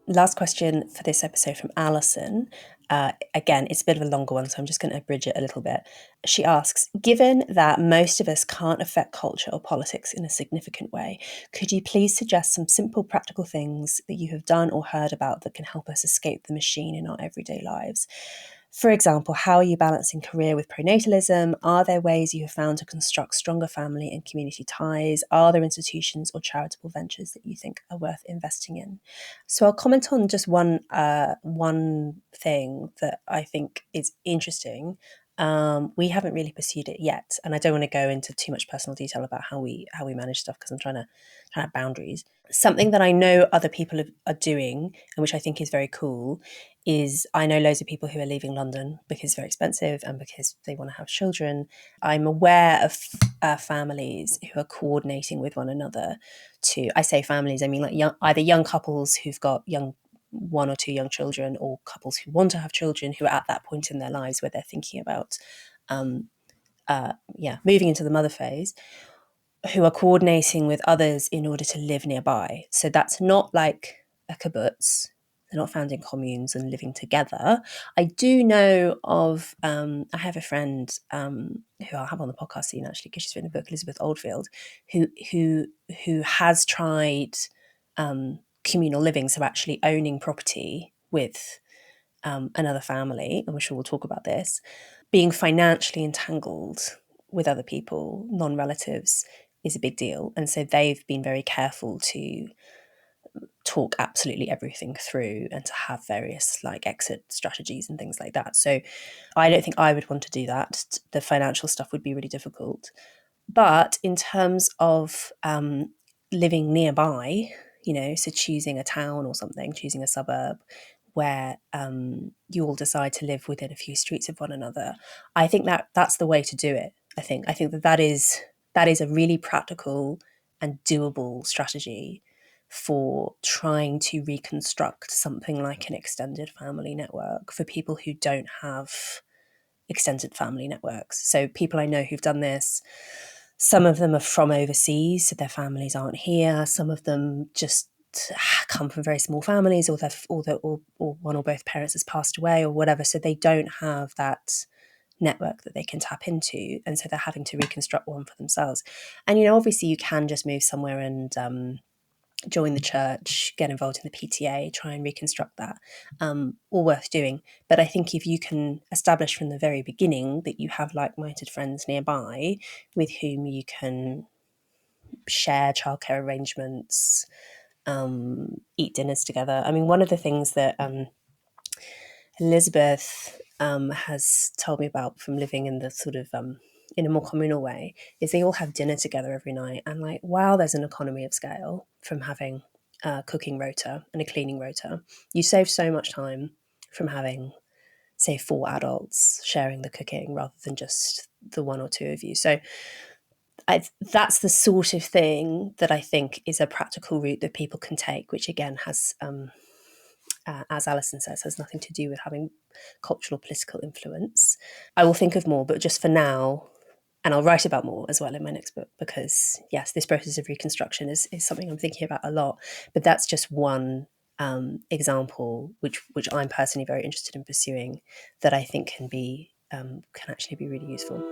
Last question for this episode from Alison. Again, it's a bit of a longer one, so I'm just going to abridge it a little bit. She asks, given that most of us can't affect culture or politics in a significant way, could you please suggest some simple practical things that you have done or heard about that can help us escape the machine in our everyday lives? For example, how are you balancing career with pronatalism? Are there ways you have found to construct stronger family and community ties? Are there institutions or charitable ventures that you think are worth investing in? So I'll comment on just one thing that I think is interesting. We haven't really pursued it yet, and I don't want to go into too much personal detail about how we manage stuff because I'm trying to have boundaries. Something that I know other people are doing, and which I think is very cool, is I know loads of people who are leaving London because it's very expensive and because they want to have children. I'm aware of families who are coordinating with one another to, I say families, I mean like either young couples who've got one or two young children, or couples who want to have children who are at that point in their lives where they're thinking about moving into the mother phase, who are coordinating with others in order to live nearby. So that's not like a kibbutz. They're not founding communes and living together. I do know of, I have a friend who I'll have on the podcast soon, actually, because she's written a book, Elizabeth Oldfield, who has tried communal living, so actually owning property with another family, and I'm sure we'll talk about this, being financially entangled with other people, non-relatives, is a big deal. And so they've been very careful to talk absolutely everything through and to have various like exit strategies and things like that. So I don't think I would want to do that. The financial stuff would be really difficult. But in terms of living nearby, so choosing a town or something, choosing a suburb where you all decide to live within a few streets of one another, I think that's the way to do it. I think that is a really practical and doable strategy for trying to reconstruct something like an extended family network for people who don't have extended family networks. So people I know who've done this, some of them are from overseas, so their families aren't here. Some of them just come from very small families, or one or both parents has passed away or whatever, so they don't have that network that they can tap into, and so they're having to reconstruct one for themselves. And obviously you can just move somewhere and join the church, get involved in the PTA, try and reconstruct that, all worth doing. But I think if you can establish from the very beginning that you have like-minded friends nearby with whom you can share childcare arrangements, eat dinners together. I mean, one of the things that Elizabeth has told me about from living in the sort of in a more communal way is they all have dinner together every night, and like, wow, there's an economy of scale from having a cooking rota and a cleaning rota. You save so much time from having, say, 4 adults sharing the cooking rather than just the one or two of you. So that's the sort of thing that I think is a practical route that people can take, which again has as Alison says, has nothing to do with having cultural political influence. I will think of more, but just for now, and I'll write about more as well in my next book, because yes, this process of reconstruction is something I'm thinking about a lot. But that's just one example, which I'm personally very interested in pursuing, that I think can actually be really useful.